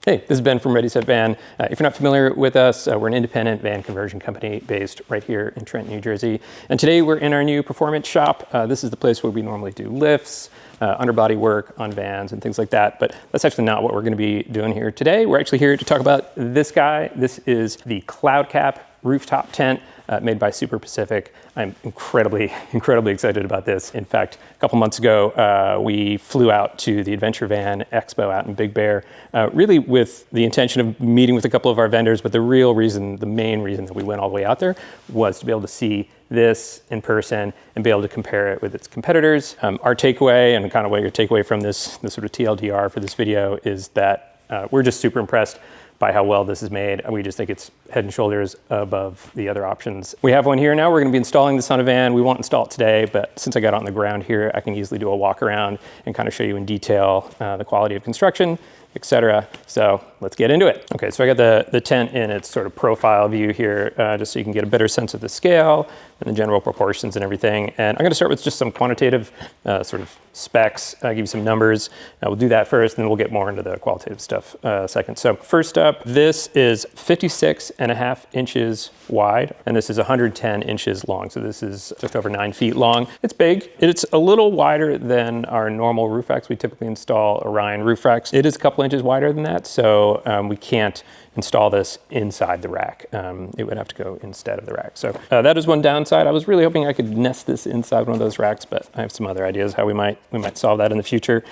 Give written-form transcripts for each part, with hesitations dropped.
Hey, this is Ben from Ready.Set.Van. If you're not familiar with us, we're an independent van conversion company based right here in Trenton, New Jersey. And today we're in our new performance shop. This is the place where we normally do lifts, underbody work on vans and things like that. But that's actually not what we're going to be doing here today. We're actually here to talk about this guy. This is the CloudCap rooftop tent made by Super Pacific. I'm incredibly excited about this. In fact, a couple months ago, we flew out to the Adventure Van Expo out in Big Bear, really with the intention of meeting with a couple of our vendors, but the main reason that we went all the way out there was to be able to see this in person and be able to compare it with its competitors. Our takeaway, and kind of what your takeaway from this sort of TLDR for this video, is that we're just super impressed by how well this is made. We just think it's head and shoulders above the other options. We have one here now. We're going to be installing this on a van. We won't install it today, but since I got it on the ground here, I can easily do a walk around and kind of show you in detail the quality of construction, etc. So let's get into it. Okay, so I got the tent in its sort of profile view here, just so you can get a better sense of the scale and the general proportions and everything. And I'm going to start with just some quantitative sort of specs, give you some numbers. We'll do that first, and then we'll get more into the qualitative stuff second. So first up, this is 56.5 inches wide, and this is 110 inches long. So this is just over 9 feet long. It's big. It's a little wider than our normal roof racks. We typically install Orion roof racks. It is a couple inches wider than that, so we can't install this inside the rack. It would have to go instead of the rack. So that is one downside. I was really hoping I could nest this inside one of those racks, but I have some other ideas how we might solve that in the future.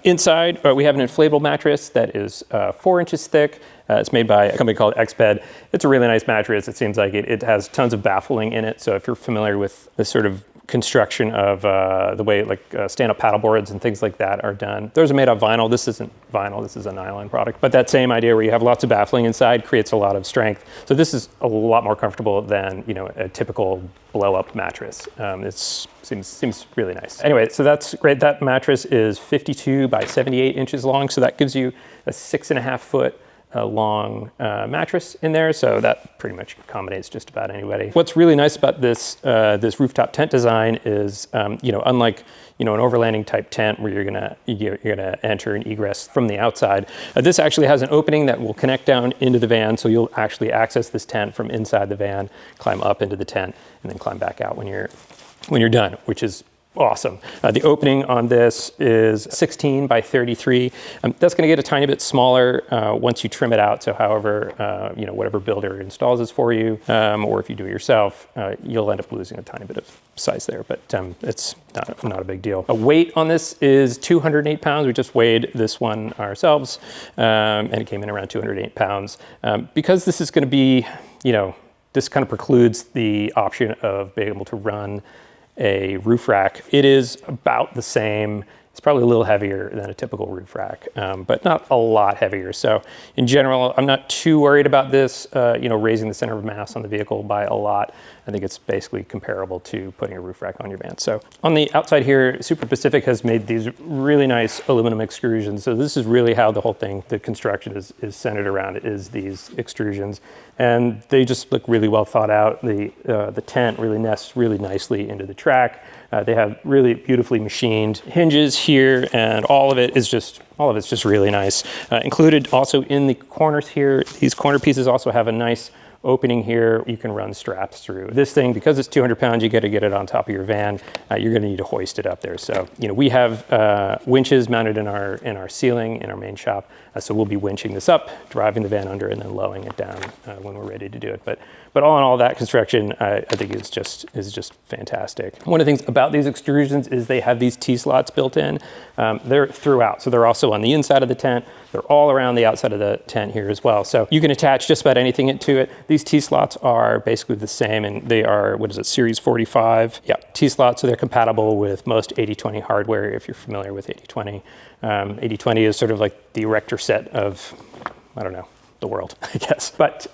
Inside, we have an inflatable mattress that is 4 inches thick. It's made by a company called Xbed. It's a really nice mattress. It seems like it has tons of baffling in it. So if you're familiar with this sort of construction of the way like stand-up paddleboards and things like that are done. Those are made of vinyl. This isn't vinyl, this is a nylon product. But that same idea where you have lots of baffling inside creates a lot of strength. So this is a lot more comfortable than, you know, a typical blow-up mattress. It seems really nice. Anyway, so that's great. That mattress is 52 by 78 inches long. So that gives you a 6.5 foot long mattress in there, so that pretty much accommodates just about anybody. What's really nice about this this rooftop tent design is, you know, unlike an overlanding type tent where you're gonna enter and egress from the outside, this actually has an opening that will connect down into the van, so you'll actually access this tent from inside the van, climb up into the tent, and then climb back out when you're done, which is awesome. The opening on this is 16 by 33. That's going to get a tiny bit smaller once you trim it out. So however, you know, whatever builder installs this for you, or if you do it yourself, you'll end up losing a tiny bit of size there, but it's not a big deal. A weight on this is 208 pounds. We just weighed this one ourselves, and it came in around 208 pounds. Because this is going to be, you know, this kind of precludes the option of being able to run a roof rack. It is about the same. It's probably a little heavier than a typical roof rack, but not a lot heavier. So in general, I'm not too worried about this, you know, raising the center of mass on the vehicle by a lot. I think it's basically comparable to putting a roof rack on your van. So on the outside here, Super Pacific has made these really nice aluminum extrusions. So this is really how the whole thing, the construction is centered around, is these extrusions. And they just look really well thought out. The tent really nests really nicely into the track. They have really beautifully machined hinges here, and all of it's just really nice. Included also in the corners here, these corner pieces also have a nice opening here. You can run straps through. This thing, because it's 200 pounds, you got to get it on top of your van. You're going to need to hoist it up there. So, you know, we have winches mounted in our ceiling in our main shop. So we'll be winching this up, driving the van under, and then lowering it down when we're ready to do it. But all in all, that construction, I think is just fantastic. One of the things about these extrusions is they have these T-slots built in. They're throughout, so they're also on the inside of the tent. They're all around the outside of the tent here as well. So you can attach just about anything to it. These T-slots are basically the same, and they are, what is it, Series 45? Yeah, T-slots, so they're compatible with most 80/20 hardware, if you're familiar with 80/20. 80/20 is sort of like the erector set of, I don't know, the world, I guess. But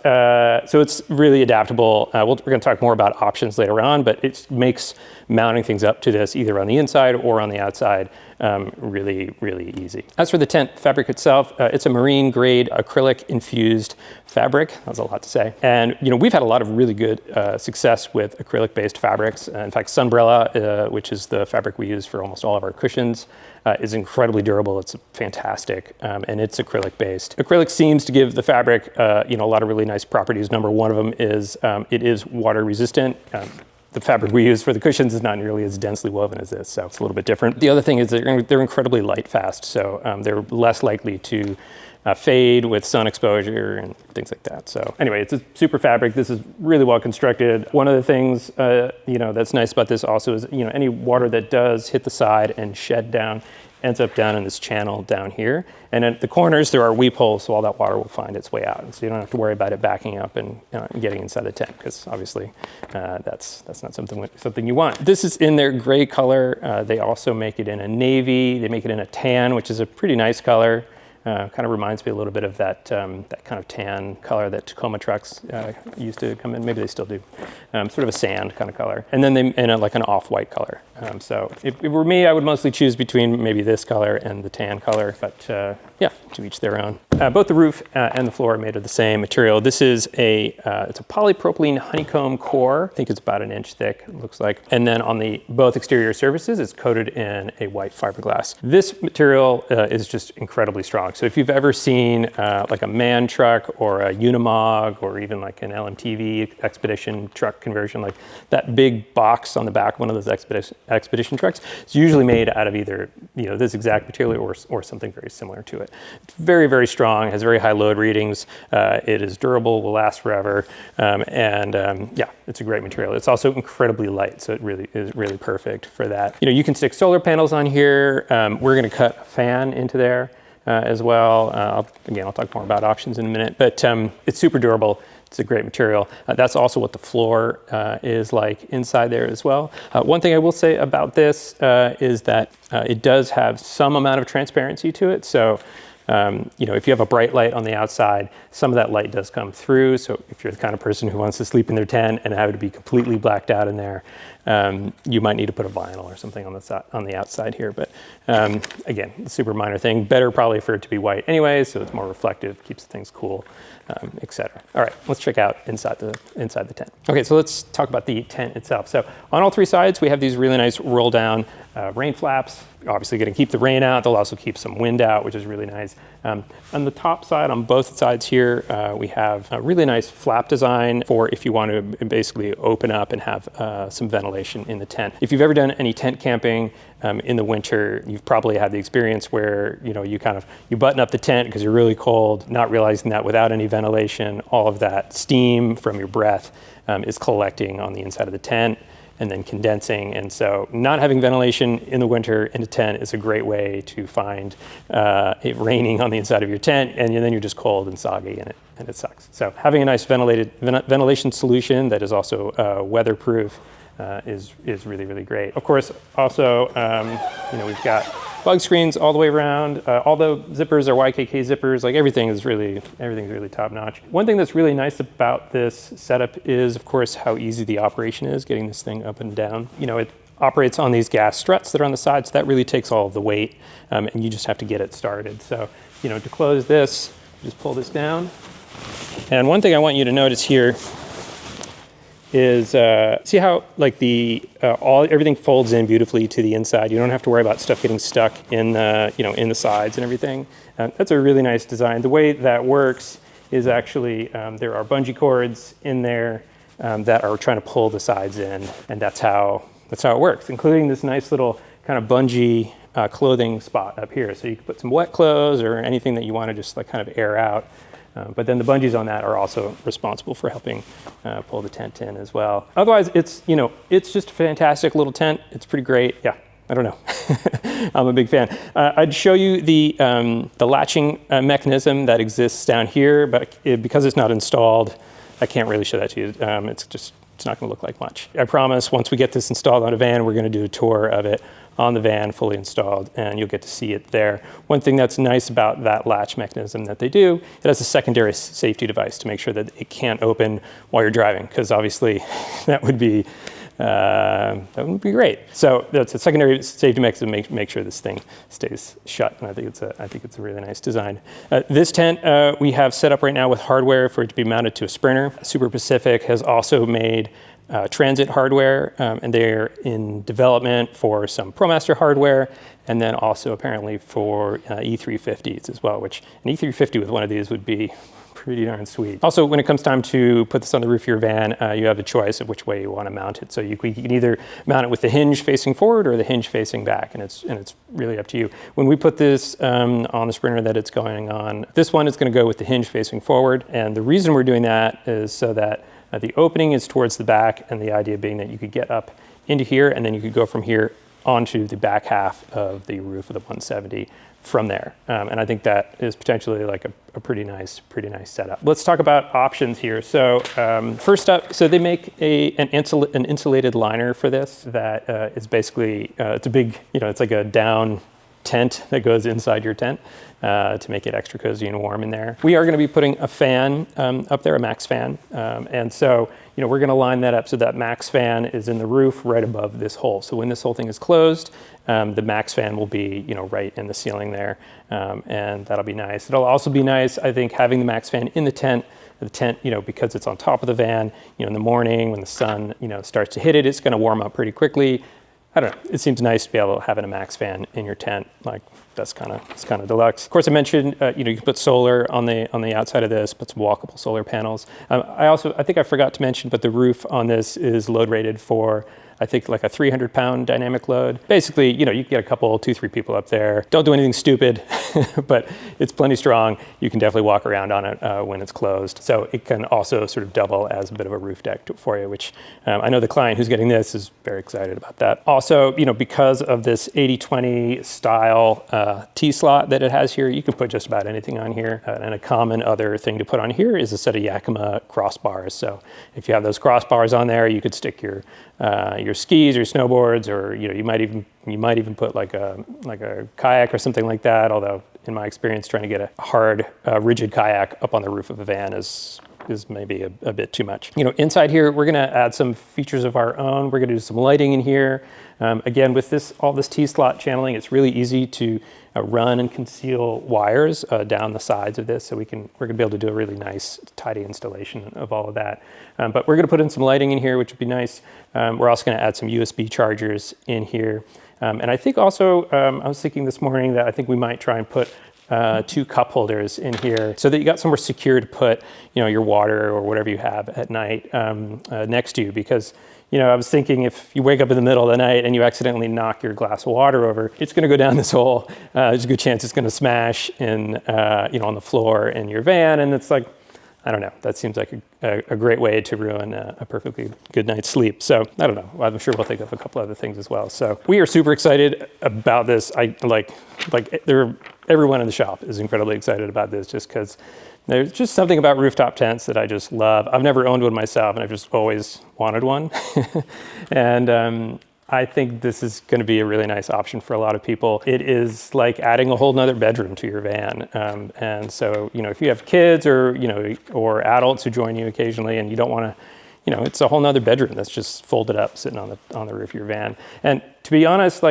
so it's really adaptable. We're going to talk more about options later on, but it makes mounting things up to this either on the inside or on the outside really, really easy. As for the tent fabric itself, it's a marine grade acrylic infused fabric. That's a lot to say. And we've had a lot of really good success with acrylic based fabrics. In fact, Sunbrella, which is the fabric we use for almost all of our cushions, is incredibly durable. It's fantastic, and it's acrylic based. Acrylic seems to give the fabric a lot of really nice properties. Number one of them is it is water resistant. The fabric we use for the cushions is not nearly as densely woven as this, so it's a little bit different. The other thing is they're incredibly light fast, so they're less likely to fade with sun exposure and things like that. So anyway, it's a super fabric. This is really well constructed. One of the things that's nice about this also is any water that does hit the side and shed down ends up down in this channel down here. And at the corners, there are weep holes, so all that water will find its way out. And so you don't have to worry about it backing up and getting inside the tent, because obviously that's not something you want. This is in their gray color. They also make it in a navy. They make it in a tan, which is a pretty nice color. Kind of reminds me a little bit of that kind of tan color that Tacoma trucks used to come in. Maybe they still do. Sort of a sand kind of color. And then they in like an off-white color. So if it were me, I would mostly choose between maybe this color and the tan color. But yeah, to each their own. Both the roof and the floor are made of the same material. This is it's a polypropylene honeycomb core. I think it's about 1 inch thick, it looks like. And then on both exterior surfaces, it's coated in a white fiberglass. This material is just incredibly strong. So if you've ever seen like a MAN truck or a Unimog or even like an LMTV expedition truck conversion, like that big box on the back of one of those expedition trucks, it's usually made out of either this exact material or something very similar to it. It's very, very strong, has very high load readings. It is durable, will last forever, yeah, it's a great material. It's also incredibly light, so it really is really perfect for that. You can stick solar panels on here. We're going to cut a fan into there as well. I'll talk more about options in a minute, but it's super durable. It's a great material. That's also what the floor is like inside there as well. One thing I will say about this is that it does have some amount of transparency to it. So, if you have a bright light on the outside, some of that light does come through. So if you're the kind of person who wants to sleep in their tent and have it to be completely blacked out in there, you might need to put a vinyl or something on the outside here. But again, super minor thing. Better probably for it to be white anyway, so it's more reflective, keeps things cool, etc. All right, let's check out inside the tent. Okay, so let's talk about the tent itself. So on all three sides, we have these really nice roll down rain flaps. Obviously going to keep the rain out. They'll also keep some wind out, which is really nice. On the top side, on both sides here, we have a really nice flap design for if you want to basically open up and have some ventilation in the tent. If you've ever done any tent camping in the winter, you've probably had the experience where you button up the tent because you're really cold, not realizing that without any ventilation, all of that steam from your breath is collecting on the inside of the tent and then condensing. And so not having ventilation in the winter in a tent is a great way to find it raining on the inside of your tent, and then you're just cold and soggy and it sucks. So having a nice ventilation solution that is also weatherproof is really, really great. Of course, also, we've got bug screens all the way around. All the zippers are YKK zippers. Like everything's really top notch. One thing that's really nice about this setup is, of course, how easy the operation is, getting this thing up and down. It operates on these gas struts that are on the side, so that really takes all of the weight, and you just have to get it started. So, to close this, just pull this down. And one thing I want you to notice here is see how like everything folds in beautifully to the inside. You don't have to worry about stuff getting stuck in the in the sides and everything. That's a really nice design. The way that works is actually there are bungee cords in there that are trying to pull the sides in, and that's how it works, including this nice little kind of bungee clothing spot up here. So you can put some wet clothes or anything that you want to just like kind of air out. But then the bungees on that are also responsible for helping pull the tent in as well. Otherwise, it's just a fantastic little tent. It's pretty great. Yeah, I don't know. I'm a big fan. I'd show you the latching mechanism that exists down here, but because it's not installed, I can't really show that to you. It's not going to look like much. I promise once we get this installed on a van, we're going to do a tour of it on the van, fully installed, and you'll get to see it there. One thing that's nice about that latch mechanism that they do, it has a secondary safety device to make sure that it can't open while you're driving, because obviously that would be that would be great. So that's a secondary safety mechanism to make sure this thing stays shut. And I think it's a really nice design. This tent we have set up right now with hardware for it to be mounted to a Sprinter. Super Pacific has also made transit hardware, and they're in development for some ProMaster hardware, and then also apparently for E350s as well, which an E350 with one of these would be pretty darn sweet. Also, when it comes time to put this on the roof of your van, you have a choice of which way you want to mount it. So you can either mount it with the hinge facing forward or the hinge facing back, and it's really up to you. When we put this on the Sprinter that it's going on, this one is going to go with the hinge facing forward, and the reason we're doing that is so that the opening is towards the back, and the idea being that you could get up into here, and then you could go from here onto the back half of the roof of the 170 from there. And I think that is potentially like a pretty nice setup. Let's talk about options here. So first up, so they make an insulated liner for this that is basically, it's a big, it's like a down tent that goes inside your tent to make it extra cozy and warm in there. We are going to be putting a fan up there, a max fan. And so, we're going to line that up so that max fan is in the roof right above this hole. So when this whole thing is closed, the max fan will be, right in the ceiling there. And that'll be nice. It'll also be nice, I think, having the max fan in the tent, because it's on top of the van, in the morning when the sun, starts to hit it, it's going to warm up pretty quickly. I don't know. It seems nice to be able to have a max fan in your tent. Like it's kind of deluxe. Of course, I mentioned you can put solar on the outside of this, put some walkable solar panels. I think I forgot to mention, but the roof on this is load rated for, I think, like a 300-pound dynamic load. Basically, you can get a couple, 2-3 people up there. Don't do anything stupid, but it's plenty strong. You can definitely walk around on it when it's closed. So it can also sort of double as a bit of a roof deck for you, which I know the client who's getting this is very excited about that. Also, because of this 80/20 style T-slot that it has here, you can put just about anything on here. And a common other thing to put on here is a set of Yakima crossbars. So if you have those crossbars on there, you could stick your skis or snowboards, or you might even put like a kayak or something like that. Although in my experience, trying to get a hard, rigid kayak up on the roof of a van is maybe a bit too much. Inside here, we're going to add some features of our own. We're going to do some lighting in here. Again, with all this T-slot channeling, it's really easy to run and conceal wires down the sides of this. So we're going to be able to do a really nice, tidy installation of all of that. But we're going to put in some lighting in here, which would be nice. We're also going to add some USB chargers in here. And I think also, I was thinking this morning that I think we might try and put 2 cup holders in here so that you got somewhere secure to put, your water or whatever you have at night next to you. Because, I was thinking if you wake up in the middle of the night and you accidentally knock your glass of water over, it's going to go down this hole. There's a good chance it's going to smash in, on the floor in your van. And it's like, I don't know, that seems like a great way to ruin a perfectly good night's sleep. So I don't know, I'm sure we'll think of a couple other things as well. So we are super excited about this. Everyone in the shop is incredibly excited about this just because there's just something about rooftop tents that I just love. I've never owned one myself, and I've just always wanted one. And I think this is going to be a really nice option for a lot of people. It is like adding a whole nother bedroom to your van. And so, if you have kids or adults who join you occasionally and you don't want to, it's a whole nother bedroom that's just folded up sitting on the roof of your van. And to be honest,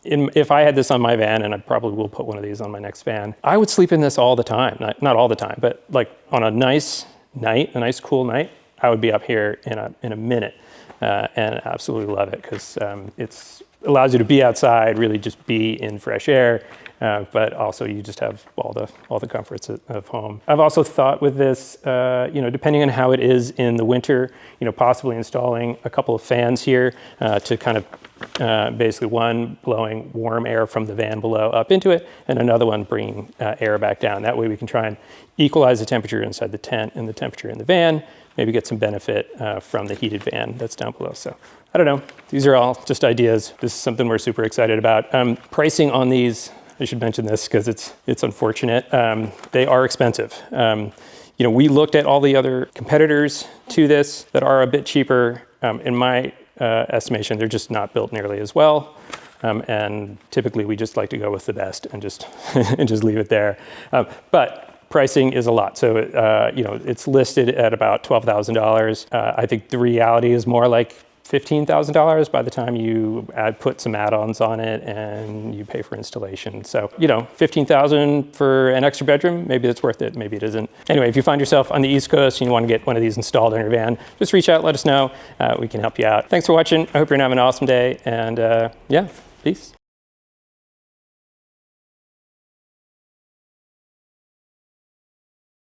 if I had this on my van, and I probably will put one of these on my next van, I would sleep in this all the time. Not all the time, but on a nice night, a nice cool night, I would be up here in a minute. And absolutely love it because it allows you to be outside, really just be in fresh air, but also you just have all the comforts of home. I've also thought with this, depending on how it is in the winter, possibly installing a couple of fans here to kind of basically one blowing warm air from the van below up into it, and another one bringing air back down. That way we can try and equalize the temperature inside the tent and the temperature in the van, maybe get some benefit from the heated van that's down below. So I don't know, these are all just ideas. This is something we're super excited about. Pricing on these, I should mention this because it's unfortunate. They are expensive. We looked at all the other competitors to this that are a bit cheaper. In my estimation, they're just not built nearly as well. And typically we just like to go with the best and just leave it there. But pricing is a lot. So, it's listed at about $12,000. I think the reality is more like $15,000 by the time you put some add-ons on it and you pay for installation. So, you know, $15,000 for an extra bedroom, maybe that's worth it, maybe it isn't. Anyway, if you find yourself on the East Coast and you want to get one of these installed in your van, just reach out, let us know. We can help you out. Thanks for watching. I hope you're having an awesome day, and yeah, peace.